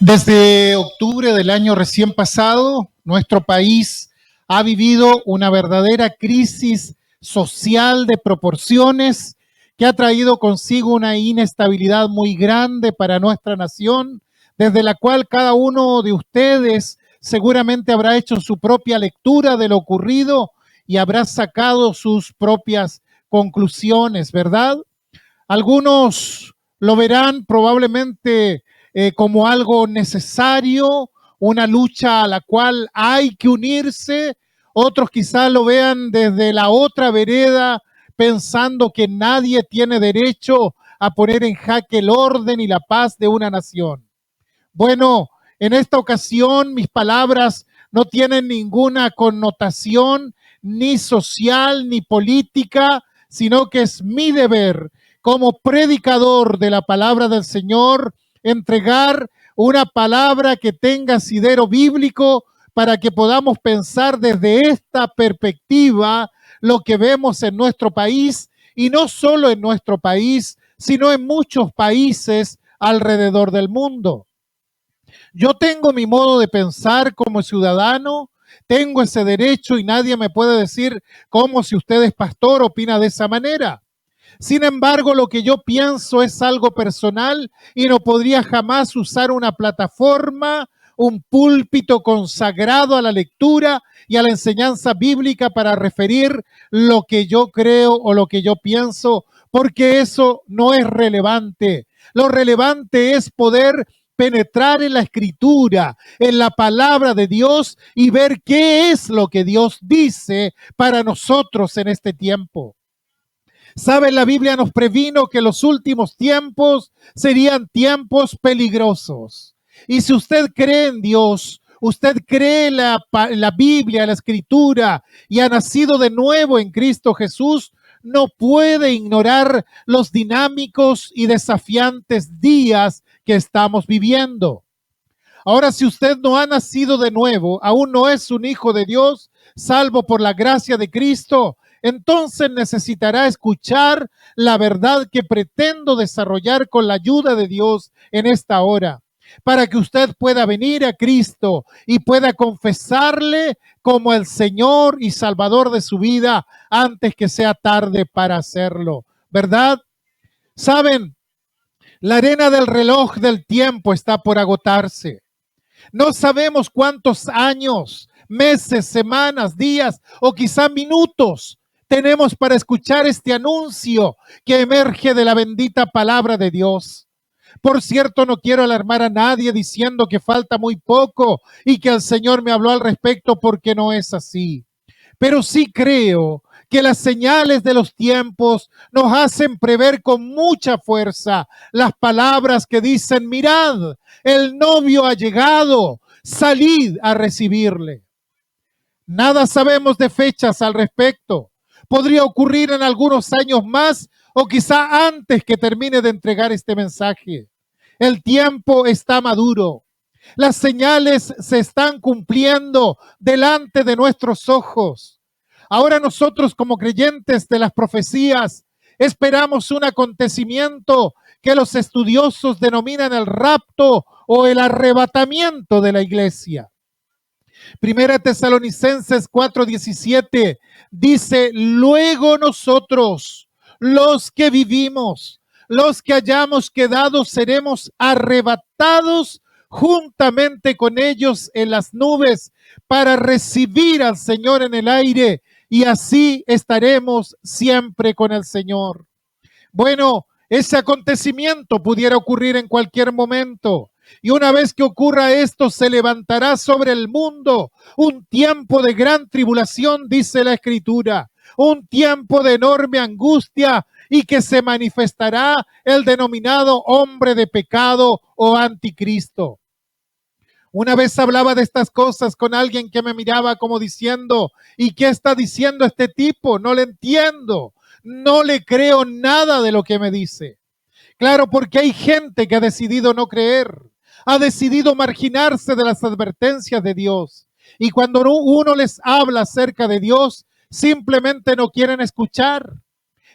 Desde octubre del año recién pasado, nuestro país ha vivido una verdadera crisis social de proporciones que ha traído consigo una inestabilidad muy grande para nuestra nación, desde la cual cada uno de ustedes seguramente habrá hecho su propia lectura de lo ocurrido y habrá sacado sus propias conclusiones, ¿verdad? Algunos lo verán probablemente como algo necesario, una lucha a la cual hay que unirse. Otros quizás lo vean desde la otra vereda, pensando que nadie tiene derecho a poner en jaque el orden y la paz de una nación. Bueno, en esta ocasión mis palabras no tienen ninguna connotación ni social ni política, sino que es mi deber como predicador de la palabra del Señor entregar una palabra que tenga asidero bíblico para que podamos pensar desde esta perspectiva lo que vemos en nuestro país, y no solo en nuestro país, sino en muchos países alrededor del mundo. Yo tengo mi modo de pensar como ciudadano, tengo ese derecho y nadie me puede decir cómo, si usted es pastor, opina de esa manera. Sin embargo, lo que yo pienso es algo personal y no podría jamás usar una plataforma, un púlpito consagrado a la lectura y a la enseñanza bíblica para referir lo que yo creo o lo que yo pienso, porque eso no es relevante. Lo relevante es poder penetrar en la escritura, en la palabra de Dios, y ver qué es lo que Dios dice para nosotros en este tiempo. ¿Saben? La Biblia nos previno que los últimos tiempos serían tiempos peligrosos. Y si usted cree en Dios, usted cree en la Biblia, en la Escritura, y ha nacido de nuevo en Cristo Jesús, no puede ignorar los dinámicos y desafiantes días que estamos viviendo. Ahora, si usted no ha nacido de nuevo, aún no es un hijo de Dios, salvo por la gracia de Cristo, entonces necesitará escuchar la verdad que pretendo desarrollar con la ayuda de Dios en esta hora, para que usted pueda venir a Cristo y pueda confesarle como el Señor y Salvador de su vida antes que sea tarde para hacerlo, ¿verdad? ¿Saben? La arena del reloj del tiempo está por agotarse. No sabemos cuántos años, meses, semanas, días o quizá minutos tenemos para escuchar este anuncio que emerge de la bendita palabra de Dios. Por cierto, no quiero alarmar a nadie diciendo que falta muy poco y que el Señor me habló al respecto, porque no es así. Pero sí creo que las señales de los tiempos nos hacen prever con mucha fuerza las palabras que dicen: mirad, el novio ha llegado, salid a recibirle. Nada sabemos de fechas al respecto. Podría ocurrir en algunos años más o quizá antes que termine de entregar este mensaje. El tiempo está maduro. Las señales se están cumpliendo delante de nuestros ojos. Ahora nosotros, como creyentes de las profecías, esperamos un acontecimiento que los estudiosos denominan el rapto o el arrebatamiento de la iglesia. Primera Tesalonicenses 4:17 dice: luego nosotros, los que vivimos, los que hayamos quedado, seremos arrebatados juntamente con ellos en las nubes para recibir al Señor en el aire, y así estaremos siempre con el Señor. Bueno, ese acontecimiento pudiera ocurrir en cualquier momento. Y una vez que ocurra esto, se levantará sobre el mundo un tiempo de gran tribulación, dice la Escritura, un tiempo de enorme angustia, y que se manifestará el denominado hombre de pecado o anticristo. Una vez hablaba de estas cosas con alguien que me miraba como diciendo: ¿y qué está diciendo este tipo? No le entiendo, no le creo nada de lo que me dice. Claro, porque hay gente que ha decidido no creer, ha decidido marginarse de las advertencias de Dios. Y cuando uno les habla acerca de Dios, simplemente no quieren escuchar.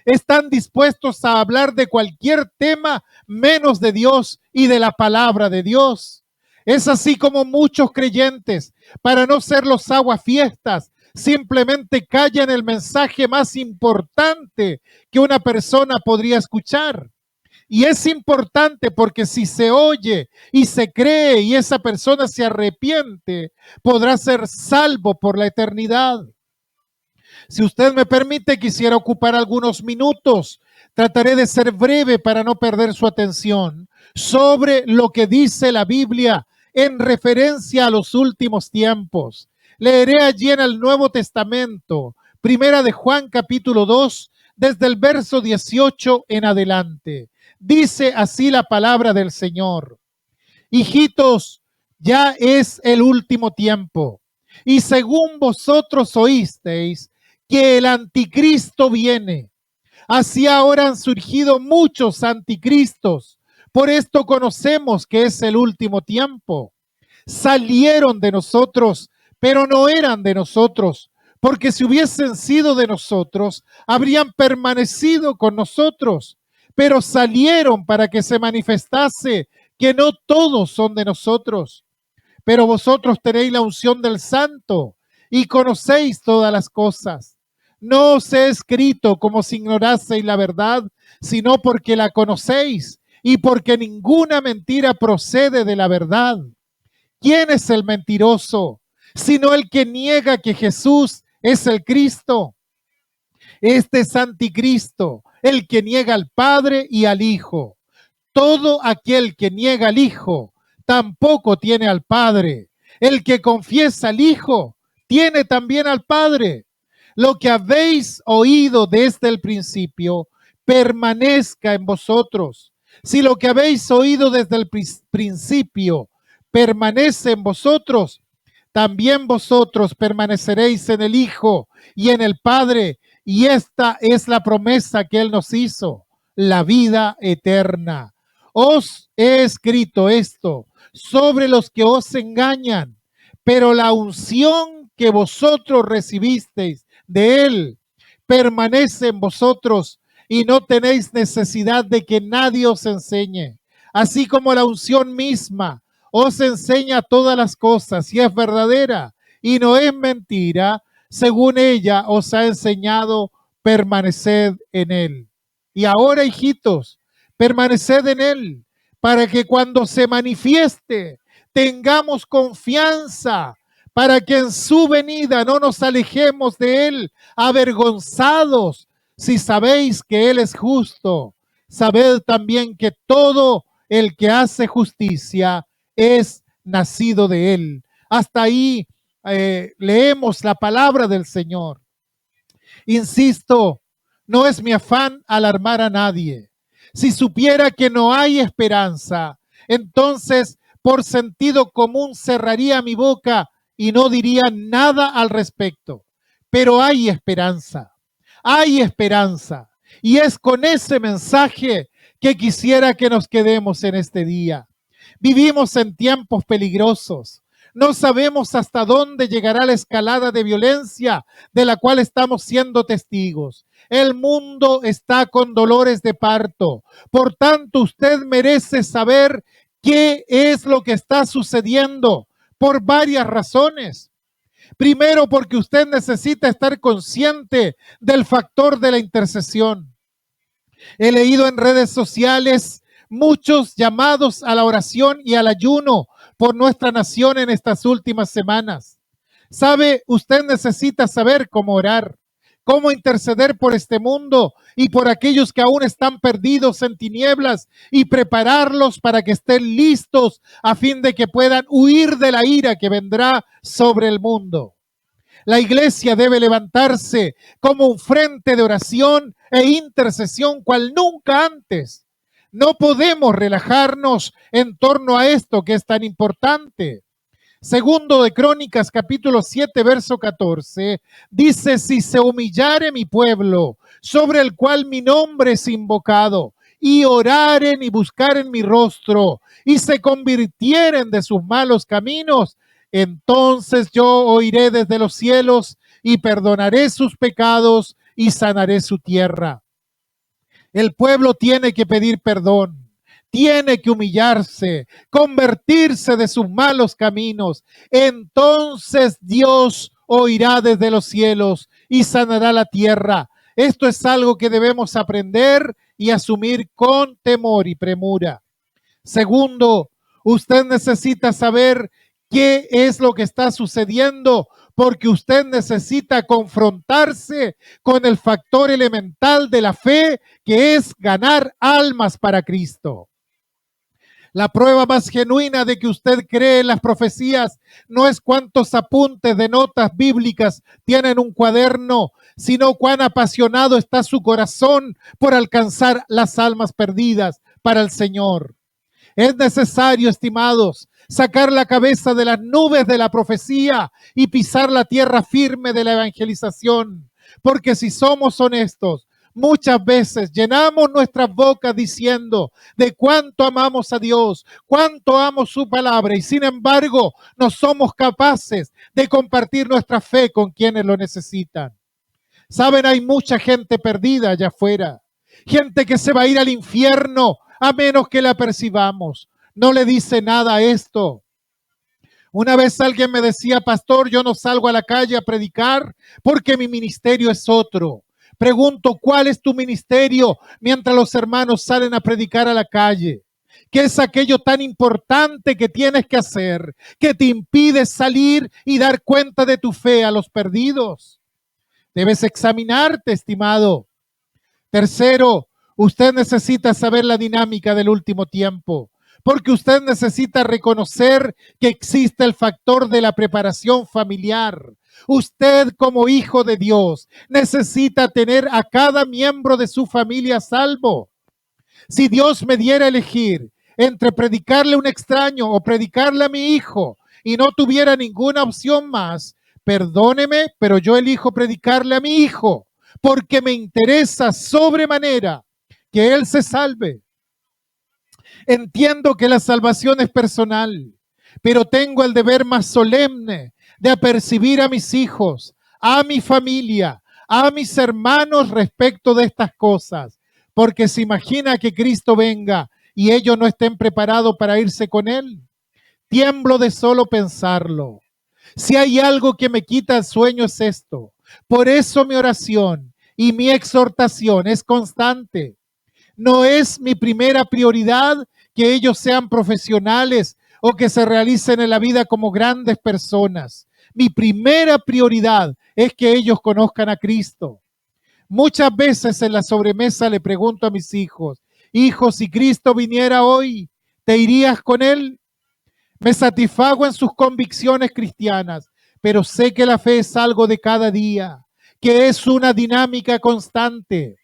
Están dispuestos a hablar de cualquier tema menos de Dios y de la palabra de Dios. Es así como muchos creyentes, para no ser los aguafiestas, simplemente callan el mensaje más importante que una persona podría escuchar. Y es importante porque si se oye y se cree y esa persona se arrepiente, podrá ser salvo por la eternidad. Si usted me permite, quisiera ocupar algunos minutos. Trataré de ser breve para no perder su atención sobre lo que dice la Biblia en referencia a los últimos tiempos. Leeré allí en el Nuevo Testamento, Primera de Juan capítulo 2, desde el verso 18 en adelante. Dice así la palabra del Señor: hijitos, ya es el último tiempo, y según vosotros oísteis que el anticristo viene, así ahora han surgido muchos anticristos. Por esto conocemos que es el último tiempo. Salieron de nosotros, pero no eran de nosotros, porque si hubiesen sido de nosotros, habrían permanecido con nosotros. Pero salieron para que se manifestase que no todos son de nosotros. Pero vosotros tenéis la unción del Santo y conocéis todas las cosas. No os he escrito como si ignoraseis la verdad, sino porque la conocéis y porque ninguna mentira procede de la verdad. ¿Quién es el mentiroso? Sino el que niega que Jesús es el Cristo. Este es anticristo, el que niega al Padre y al Hijo. Todo aquel que niega al Hijo tampoco tiene al Padre. El que confiesa al Hijo tiene también al Padre. Lo que habéis oído desde el principio permanezca en vosotros. Si lo que habéis oído desde el principio permanece en vosotros, también vosotros permaneceréis en el Hijo y en el Padre. Y esta es la promesa que Él nos hizo, la vida eterna. Os he escrito esto sobre los que os engañan, pero la unción que vosotros recibisteis de Él permanece en vosotros y no tenéis necesidad de que nadie os enseñe. Así como la unción misma os enseña todas las cosas y es verdadera y no es mentira, según ella os ha enseñado, permaneced en Él. Y ahora, hijitos, permaneced en Él, para que cuando se manifieste tengamos confianza, para que en su venida no nos alejemos de Él avergonzados. Si sabéis que Él es justo, sabed también que todo el que hace justicia es nacido de Él. Hasta ahí leemos la palabra del Señor. Insisto, no es mi afán alarmar a nadie. Si supiera que no hay esperanza, entonces por sentido común cerraría mi boca y no diría nada al respecto. Pero hay esperanza, hay esperanza. Y es con ese mensaje que quisiera que nos quedemos en este día. Vivimos en tiempos peligrosos. No sabemos hasta dónde llegará la escalada de violencia de la cual estamos siendo testigos. El mundo está con dolores de parto. Por tanto, usted merece saber qué es lo que está sucediendo por varias razones. Primero, porque usted necesita estar consciente del factor de la intercesión. He leído en redes sociales muchos llamados a la oración y al ayuno por nuestra nación en estas últimas semanas. ¿Sabe? Usted necesita saber cómo orar, cómo interceder por este mundo y por aquellos que aún están perdidos en tinieblas y prepararlos para que estén listos a fin de que puedan huir de la ira que vendrá sobre el mundo. La iglesia debe levantarse como un frente de oración e intercesión cual nunca antes. No podemos relajarnos en torno a esto que es tan importante. Segundo de Crónicas, capítulo 7, verso 14, dice: si se humillare mi pueblo, sobre el cual mi nombre es invocado, y oraren y buscaren mi rostro, y se convirtieren de sus malos caminos, entonces yo oiré desde los cielos y perdonaré sus pecados y sanaré su tierra. El pueblo tiene que pedir perdón, tiene que humillarse, convertirse de sus malos caminos. Entonces Dios oirá desde los cielos y sanará la tierra. Esto es algo que debemos aprender y asumir con temor y premura. Segundo, usted necesita saber qué es lo que está sucediendo, porque usted necesita confrontarse con el factor elemental de la fe, que es ganar almas para Cristo. La prueba más genuina de que usted cree en las profecías no es cuántos apuntes de notas bíblicas tiene en un cuaderno, sino cuán apasionado está su corazón por alcanzar las almas perdidas para el Señor. Es necesario, estimados, sacar la cabeza de las nubes de la profecía y pisar la tierra firme de la evangelización. Porque si somos honestos, muchas veces llenamos nuestras bocas diciendo de cuánto amamos a Dios, cuánto amo su palabra, y sin embargo no somos capaces de compartir nuestra fe con quienes lo necesitan. Saben, hay mucha gente perdida allá afuera, gente que se va a ir al infierno a menos que la percibamos. No le dice nada a esto. Una vez alguien me decía: pastor, yo no salgo a la calle a predicar porque mi ministerio es otro. Pregunto, ¿cuál es tu ministerio mientras los hermanos salen a predicar a la calle? ¿Qué es aquello tan importante que tienes que hacer que te impide salir y dar cuenta de tu fe a los perdidos? Debes examinarte, estimado. Tercero, usted necesita saber la dinámica del último tiempo, porque usted necesita reconocer que existe el factor de la preparación familiar. Usted, como hijo de Dios, necesita tener a cada miembro de su familia a salvo. Si Dios me diera a elegir entre predicarle a un extraño o predicarle a mi hijo y no tuviera ninguna opción más, perdóneme, pero yo elijo predicarle a mi hijo, porque me interesa sobremanera que él se salve. Entiendo que la salvación es personal, pero tengo el deber más solemne de apercibir a mis hijos, a mi familia, a mis hermanos respecto de estas cosas, porque se imagina que Cristo venga y ellos no estén preparados para irse con Él. Tiemblo de solo pensarlo. Si hay algo que me quita el sueño es esto. Por eso mi oración y mi exhortación es constante. No es mi primera prioridad que ellos sean profesionales o que se realicen en la vida como grandes personas. Mi primera prioridad es que ellos conozcan a Cristo. Muchas veces en la sobremesa le pregunto a mis hijos: hijo, si Cristo viniera hoy, ¿te irías con Él? Me satisfago en sus convicciones cristianas, pero sé que la fe es algo de cada día, que es una dinámica constante.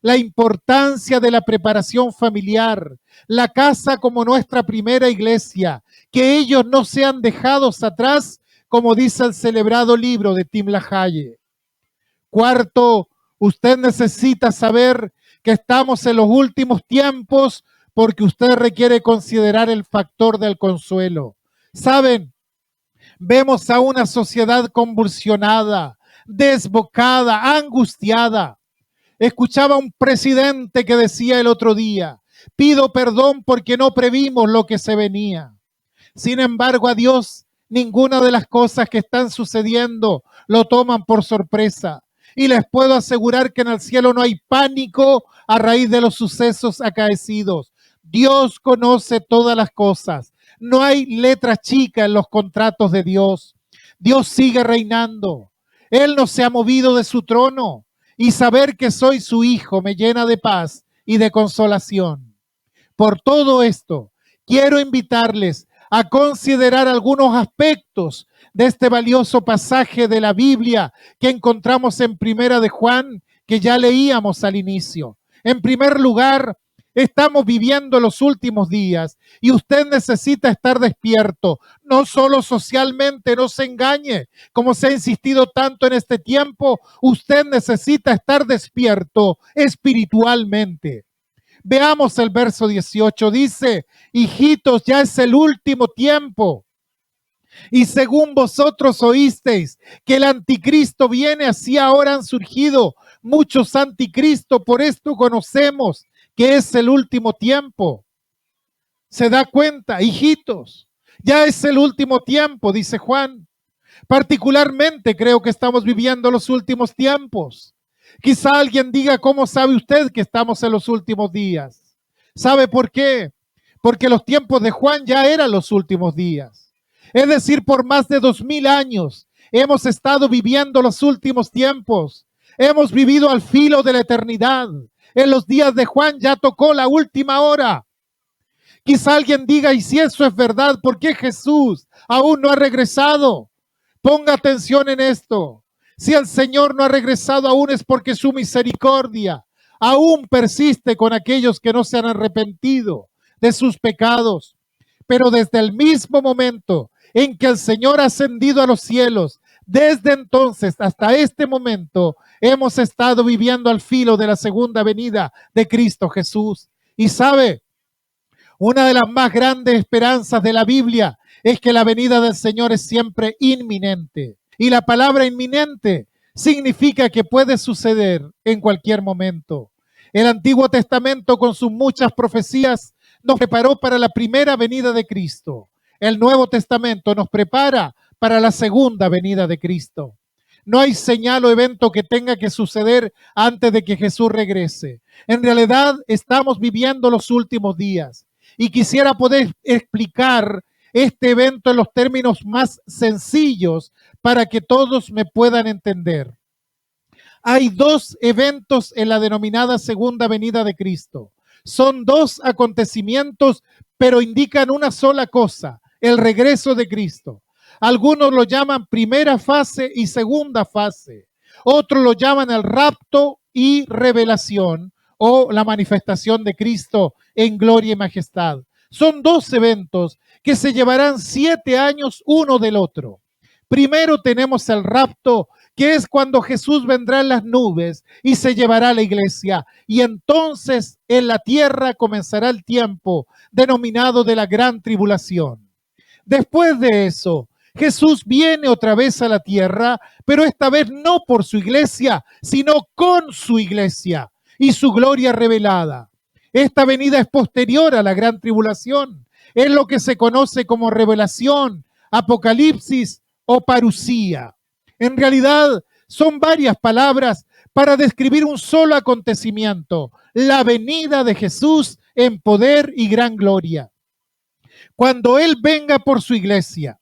La importancia de la preparación familiar, la casa como nuestra primera iglesia, que ellos no sean dejados atrás, como dice el celebrado libro de Tim LaHaye. Cuarto, usted necesita saber que estamos en los últimos tiempos porque usted requiere considerar el factor del consuelo. ¿Saben? Vemos a una sociedad convulsionada, desbocada, angustiada. Escuchaba a un presidente que decía el otro día: pido perdón porque no previmos lo que se venía. Sin embargo, a Dios ninguna de las cosas que están sucediendo lo toman por sorpresa. Y les puedo asegurar que en el cielo no hay pánico a raíz de los sucesos acaecidos. Dios conoce todas las cosas. No hay letra chica en los contratos de Dios. Dios sigue reinando. Él no se ha movido de su trono. Y saber que soy su hijo me llena de paz y de consolación. Por todo esto, quiero invitarles a considerar algunos aspectos de este valioso pasaje de la Biblia que encontramos en Primera de Juan, que ya leíamos al inicio. En primer lugar, estamos viviendo los últimos días y usted necesita estar despierto, no solo socialmente, no se engañe, como se ha insistido tanto en este tiempo, usted necesita estar despierto espiritualmente. Veamos el verso 18, dice: hijitos, ya es el último tiempo. Y según vosotros oísteis que el anticristo viene, así ahora han surgido muchos anticristos. Por esto conocemos que es el último tiempo. Se da cuenta, hijitos, ya es el último tiempo, dice Juan. Particularmente creo que estamos viviendo los últimos tiempos. Quizá alguien diga, ¿cómo sabe usted que estamos en los últimos días? ¿Sabe por qué? Porque los tiempos de Juan ya eran los últimos días. Es decir, por más de 2000 años hemos estado viviendo los últimos tiempos. Hemos vivido al filo de la eternidad. En los días de Juan ya tocó la última hora. Quizá alguien diga, y si eso es verdad, ¿por qué Jesús aún no ha regresado? Ponga atención en esto. Si el Señor no ha regresado aún es porque su misericordia aún persiste con aquellos que no se han arrepentido de sus pecados. Pero desde el mismo momento en que el Señor ha ascendido a los cielos, desde entonces hasta este momento, hemos estado viviendo al filo de la segunda venida de Cristo Jesús. Y sabe, una de las más grandes esperanzas de la Biblia es que la venida del Señor es siempre inminente. Y la palabra inminente significa que puede suceder en cualquier momento. El Antiguo Testamento, con sus muchas profecías, nos preparó para la primera venida de Cristo. El Nuevo Testamento nos prepara para la segunda venida de Cristo. No hay señal o evento que tenga que suceder antes de que Jesús regrese. En realidad, estamos viviendo los últimos días. Y quisiera poder explicar este evento en los términos más sencillos para que todos me puedan entender. Hay dos eventos en la denominada segunda venida de Cristo. Son dos acontecimientos, pero indican una sola cosa, el regreso de Cristo. Algunos lo llaman primera fase y segunda fase. Otros lo llaman el rapto y revelación o la manifestación de Cristo en gloria y majestad. Son dos eventos que se llevarán 7 años uno del otro. Primero tenemos el rapto, que es cuando Jesús vendrá en las nubes y se llevará a la iglesia. Y entonces en la tierra comenzará el tiempo denominado de la gran tribulación. Después de eso, Jesús viene otra vez a la tierra, pero esta vez no por su iglesia, sino con su iglesia y su gloria revelada. Esta venida es posterior a la gran tribulación. Es lo que se conoce como revelación, apocalipsis o parusía. En realidad son varias palabras para describir un solo acontecimiento, la venida de Jesús en poder y gran gloria. Cuando Él venga por su iglesia,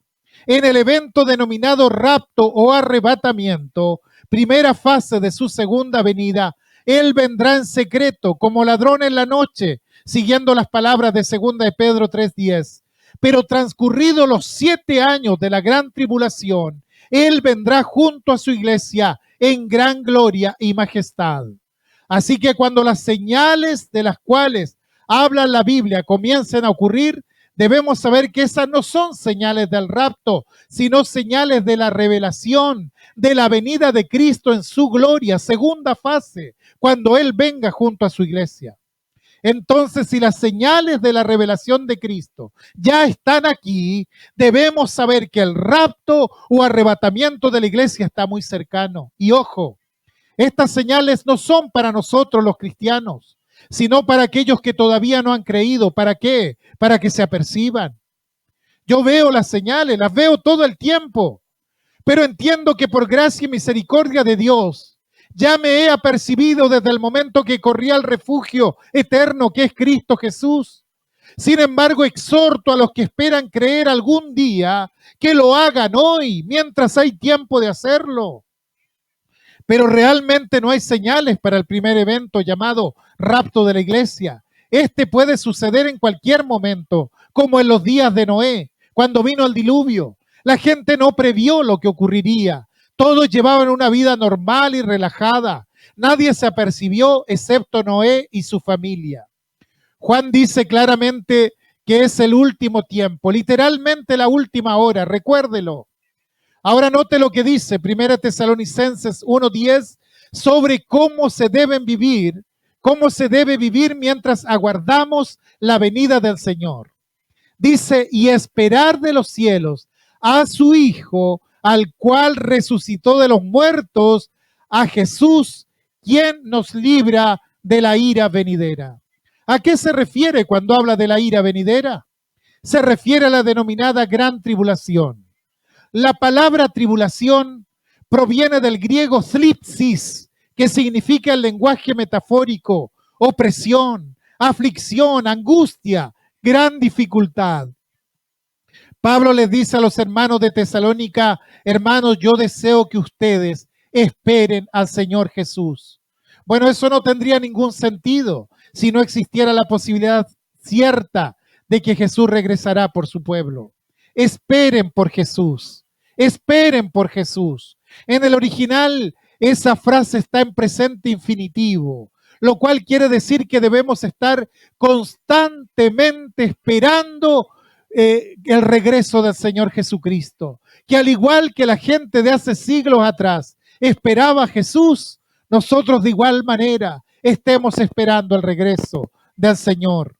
en el evento denominado rapto o arrebatamiento, primera fase de su segunda venida, Él vendrá en secreto como ladrón en la noche, siguiendo las palabras de 2 de Pedro 3:10. Pero transcurridos los 7 años de la gran tribulación, Él vendrá junto a su iglesia en gran gloria y majestad. Así que cuando las señales de las cuales habla la Biblia comiencen a ocurrir, debemos saber que esas no son señales del rapto, sino señales de la revelación, de la venida de Cristo en su gloria, segunda fase, cuando Él venga junto a su iglesia. Entonces, si las señales de la revelación de Cristo ya están aquí, debemos saber que el rapto o arrebatamiento de la iglesia está muy cercano. Y ojo, estas señales no son para nosotros los cristianos, sino para aquellos que todavía no han creído. ¿Para qué? Para que se aperciban. Yo veo las señales, las veo todo el tiempo, pero entiendo que por gracia y misericordia de Dios, ya me he apercibido desde el momento que corrí al refugio eterno que es Cristo Jesús. Sin embargo, exhorto a los que esperan creer algún día que lo hagan hoy, mientras hay tiempo de hacerlo. Pero realmente no hay señales para el primer evento llamado rapto de la iglesia. Este puede suceder en cualquier momento, como en los días de Noé, cuando vino el diluvio. La gente no previó lo que ocurriría. Todos llevaban una vida normal y relajada. Nadie se apercibió excepto Noé y su familia. Juan dice claramente que es el último tiempo, literalmente la última hora, recuérdelo. Ahora note lo que dice 1 Tesalonicenses 1:10 sobre cómo se debe vivir mientras aguardamos la venida del Señor. Dice, y esperar de los cielos a su Hijo, al cual resucitó de los muertos, a Jesús, quien nos libra de la ira venidera. ¿A qué se refiere cuando habla de la ira venidera? Se refiere a la denominada gran tribulación. La palabra tribulación proviene del griego thlipsis, que significa el lenguaje metafórico, opresión, aflicción, angustia, gran dificultad. Pablo les dice a los hermanos de Tesalónica: hermanos, yo deseo que ustedes esperen al Señor Jesús. Bueno, eso no tendría ningún sentido si no existiera la posibilidad cierta de que Jesús regresará por su pueblo. Esperen por Jesús. Esperen por Jesús. En el original, esa frase está en presente infinitivo, lo cual quiere decir que debemos estar constantemente esperando el regreso del Señor Jesucristo, que al igual que la gente de hace siglos atrás esperaba a Jesús, nosotros de igual manera estemos esperando el regreso del Señor.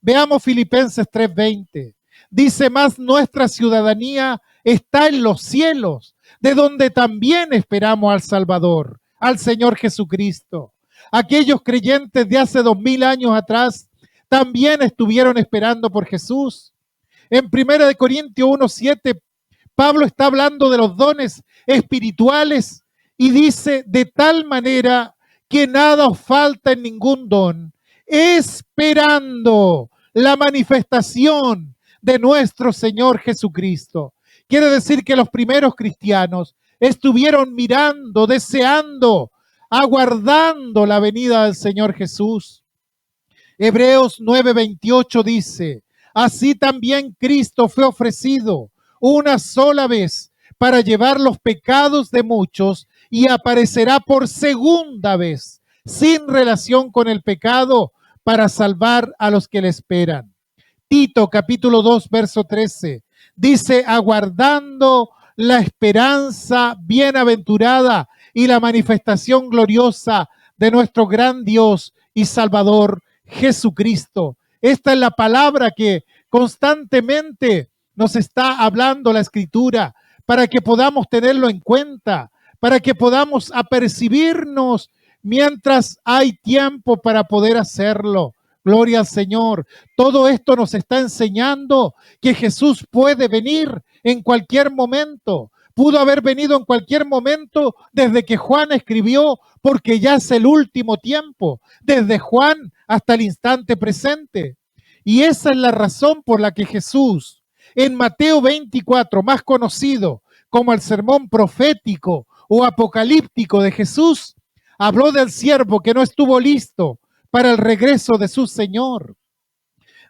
Veamos Filipenses 3:20. Dice: más nuestra ciudadanía está en los cielos, de donde también esperamos al Salvador, al Señor Jesucristo. Aquellos creyentes de hace 2000 años atrás también estuvieron esperando por Jesús. En 1 Corintios 1:7, Pablo está hablando de los dones espirituales y dice: de tal manera que nada os falta en ningún don, esperando la manifestación de nuestro Señor Jesucristo. Quiere decir que los primeros cristianos estuvieron mirando, deseando, aguardando la venida del Señor Jesús. Hebreos 9:28 dice: así también Cristo fue ofrecido una sola vez para llevar los pecados de muchos y aparecerá por segunda vez, sin relación con el pecado, para salvar a los que le esperan. Tito capítulo 2, verso 13, dice: aguardando la esperanza bienaventurada y la manifestación gloriosa de nuestro gran Dios y Salvador Jesucristo. Esta es la palabra que constantemente nos está hablando la Escritura, para que podamos tenerlo en cuenta, para que podamos apercibirnos mientras hay tiempo para poder hacerlo. Gloria al Señor. Todo esto nos está enseñando que Jesús puede venir en cualquier momento. Pudo haber venido en cualquier momento desde que Juan escribió, porque ya es el último tiempo, desde Juan hasta el instante presente. Y esa es la razón por la que Jesús, en Mateo 24, más conocido como el sermón profético o apocalíptico de Jesús, habló del siervo que no estuvo listo para el regreso de su Señor.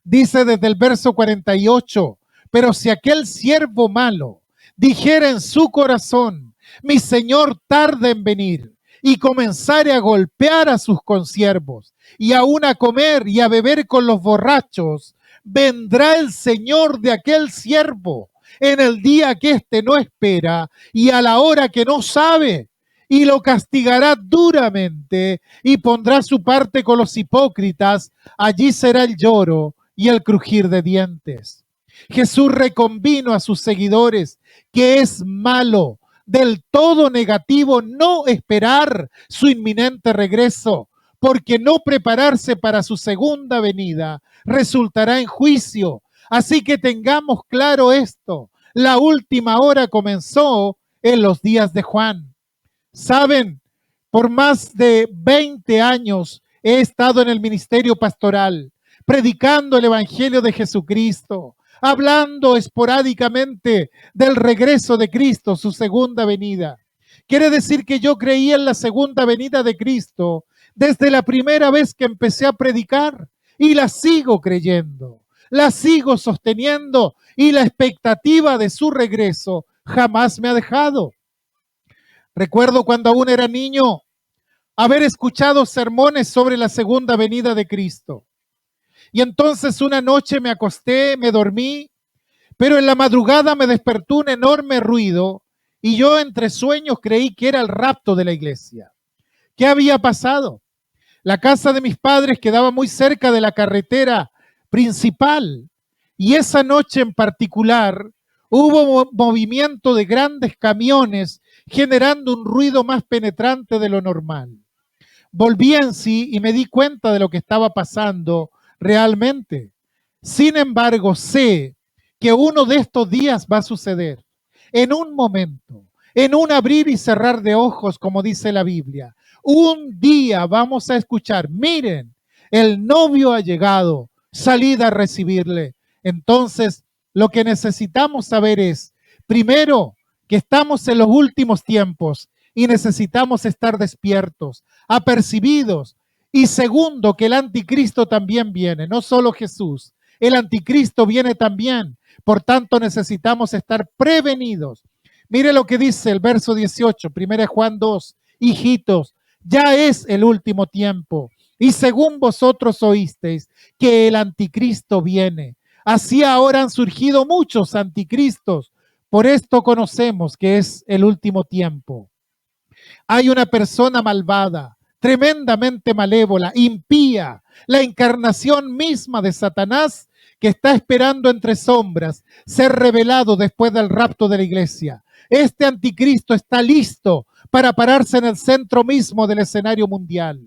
Dice desde el verso 48, pero si aquel siervo malo dijera en su corazón: mi Señor tarda en venir, y comenzare a golpear a sus consiervos, y aún a comer y a beber con los borrachos, vendrá el Señor de aquel siervo en el día que éste no espera y a la hora que no sabe, y lo castigará duramente y pondrá su parte con los hipócritas. Allí será el lloro y el crujir de dientes. Jesús reconvino a sus seguidores que es malo, del todo negativo, no esperar su inminente regreso, porque no prepararse para su segunda venida resultará en juicio. Así que tengamos claro esto: la última hora comenzó en los días de Juan. Saben, por más de 20 años he estado en el ministerio pastoral, predicando el Evangelio de Jesucristo, hablando esporádicamente del regreso de Cristo, su segunda venida. Quiere decir que yo creía en la segunda venida de Cristo desde la primera vez que empecé a predicar, y la sigo creyendo, la sigo sosteniendo, y la expectativa de su regreso jamás me ha dejado. Recuerdo cuando aún era niño haber escuchado sermones sobre la segunda venida de Cristo. Y entonces una noche me acosté, me dormí, pero en la madrugada me despertó un enorme ruido y yo entre sueños creí que era el rapto de la iglesia. ¿Qué había pasado? La casa de mis padres quedaba muy cerca de la carretera principal y esa noche en particular hubo movimiento de grandes camiones generando un ruido más penetrante de lo normal. Volví en sí y me di cuenta de lo que estaba pasando realmente. Sin embargo, sé que uno de estos días va a suceder en un momento, en un abrir y cerrar de ojos, como dice la Biblia. Un día vamos a escuchar, miren, el novio ha llegado, salid a recibirle. Entonces, lo que necesitamos saber es, primero, que estamos en los últimos tiempos y necesitamos estar despiertos, apercibidos. Y segundo, que el anticristo también viene, no solo Jesús, el anticristo viene también. Por tanto, necesitamos estar prevenidos. Mire lo que dice el verso 18, 1 Juan 2, hijitos, ya es el último tiempo. Y según vosotros oísteis que el anticristo viene. Así ahora han surgido muchos anticristos. Por esto conocemos que es el último tiempo. Hay una persona malvada, tremendamente malévola, impía, la encarnación misma de Satanás, que está esperando entre sombras ser revelado después del rapto de la iglesia. Este anticristo está listo para pararse en el centro mismo del escenario mundial.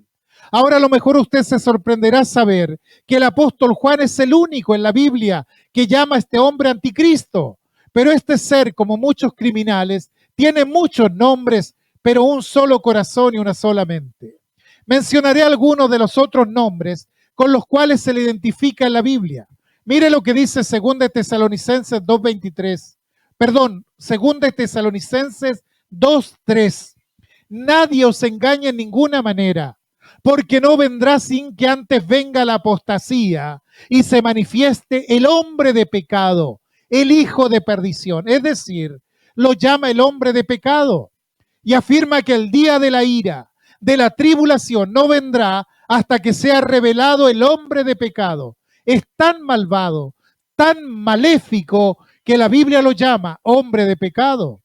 Ahora a lo mejor usted se sorprenderá saber que el apóstol Juan es el único en la Biblia que llama a este hombre anticristo. Pero este ser, como muchos criminales, tiene muchos nombres, pero un solo corazón y una sola mente. Mencionaré algunos de los otros nombres con los cuales se le identifica en la Biblia. Mire lo que dice 2 Tesalonicenses 2:23. Perdón, 2 Tesalonicenses 2:3. Nadie os engañe en ninguna manera, porque no vendrá sin que antes venga la apostasía y se manifieste el hombre de pecado, el hijo de perdición. Es decir, lo llama el hombre de pecado y afirma que el día de la ira, de la tribulación, no vendrá hasta que sea revelado el hombre de pecado. Es tan malvado, tan maléfico, que la Biblia lo llama hombre de pecado.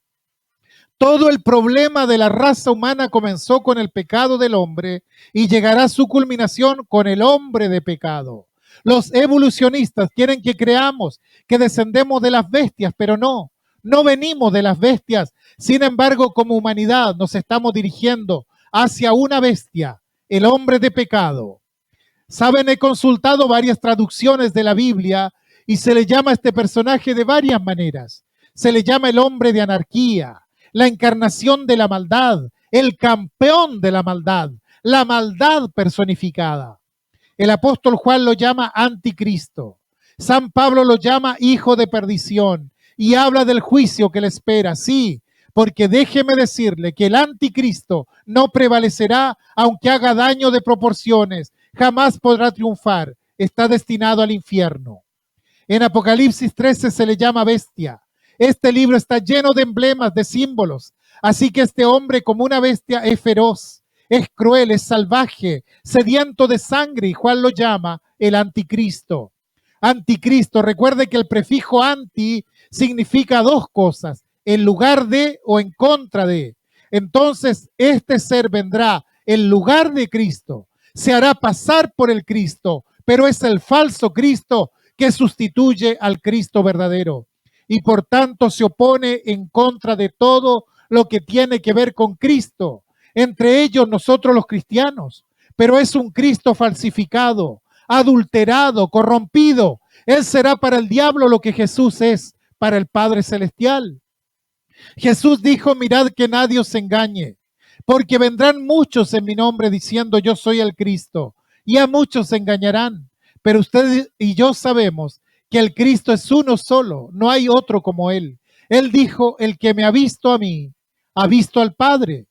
Todo el problema de la raza humana comenzó con el pecado del hombre y llegará a su culminación con el hombre de pecado. Los evolucionistas quieren que creamos que descendemos de las bestias, pero no, no venimos de las bestias. Sin embargo, como humanidad nos estamos dirigiendo hacia una bestia, el hombre de pecado. Saben, he consultado varias traducciones de la Biblia y se le llama a este personaje de varias maneras. Se le llama el hombre de anarquía, la encarnación de la maldad, el campeón de la maldad personificada. El apóstol Juan lo llama anticristo. San Pablo lo llama hijo de perdición y habla del juicio que le espera. Sí, porque déjeme decirle que el anticristo no prevalecerá aunque haga daño de proporciones. Jamás podrá triunfar. Está destinado al infierno. En Apocalipsis 13 se le llama bestia. Este libro está lleno de emblemas, de símbolos. Así que este hombre, como una bestia, es feroz, es cruel, es salvaje, sediento de sangre, y Juan lo llama el anticristo. Anticristo, recuerde que el prefijo anti significa dos cosas, en lugar de o en contra de. Entonces, este ser vendrá en lugar de Cristo, se hará pasar por el Cristo, pero es el falso Cristo que sustituye al Cristo verdadero. Y por tanto se opone en contra de todo lo que tiene que ver con Cristo, entre ellos nosotros los cristianos, pero es un Cristo falsificado, adulterado, corrompido. Él será para el diablo lo que Jesús es para el Padre Celestial. Jesús dijo, mirad que nadie os engañe, porque vendrán muchos en mi nombre diciendo yo soy el Cristo, y a muchos se engañarán, pero ustedes y yo sabemos que el Cristo es uno solo, no hay otro como Él. Él dijo, el que me ha visto a mí, ha visto al Padre.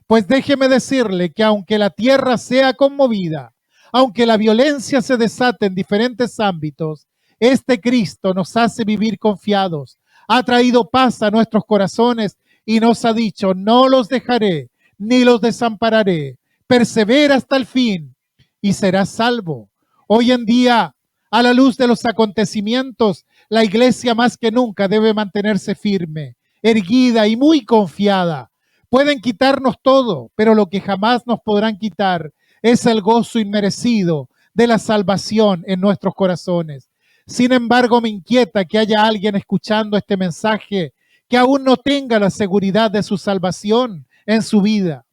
Pues déjeme decirle que aunque la tierra sea conmovida, aunque la violencia se desate en diferentes ámbitos, este Cristo nos hace vivir confiados, ha traído paz a nuestros corazones y nos ha dicho, no los dejaré, ni los desampararé, persevera hasta el fin y serás salvo. Hoy en día, a la luz de los acontecimientos, la iglesia más que nunca debe mantenerse firme, erguida y muy confiada. Pueden quitarnos todo, pero lo que jamás nos podrán quitar es el gozo inmerecido de la salvación en nuestros corazones. Sin embargo, me inquieta que haya alguien escuchando este mensaje que aún no tenga la seguridad de su salvación en su vida.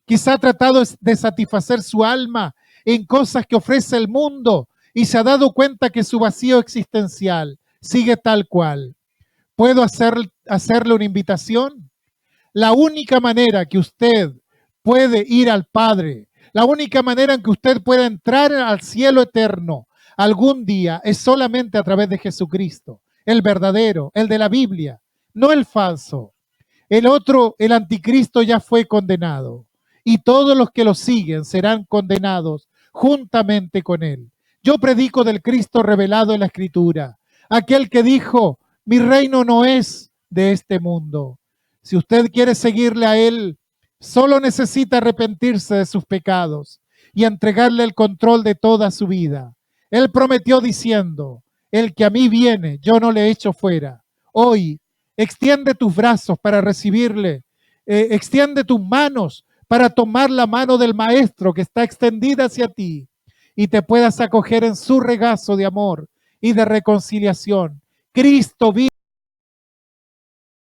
Quizá ha tratado de satisfacer su alma en cosas que ofrece el mundo y se ha dado cuenta que su vacío existencial sigue tal cual. ¿Puedo hacerle una invitación? La única manera que usted puede ir al Padre, la única manera en que usted pueda entrar al cielo eterno algún día es solamente a través de Jesucristo, el verdadero, el de la Biblia, no el falso. El otro, el anticristo, ya fue condenado y todos los que lo siguen serán condenados juntamente con él. Yo predico del Cristo revelado en la Escritura, aquel que dijo, mi reino no es de este mundo. Si usted quiere seguirle a él, solo necesita arrepentirse de sus pecados y entregarle el control de toda su vida. Él prometió diciendo, el que a mí viene, yo no le echo fuera. Hoy, extiende tus brazos para recibirle. Extiende tus manos para tomar la mano del Maestro que está extendida hacia ti y te puedas acoger en su regazo de amor y de reconciliación. Cristo vive.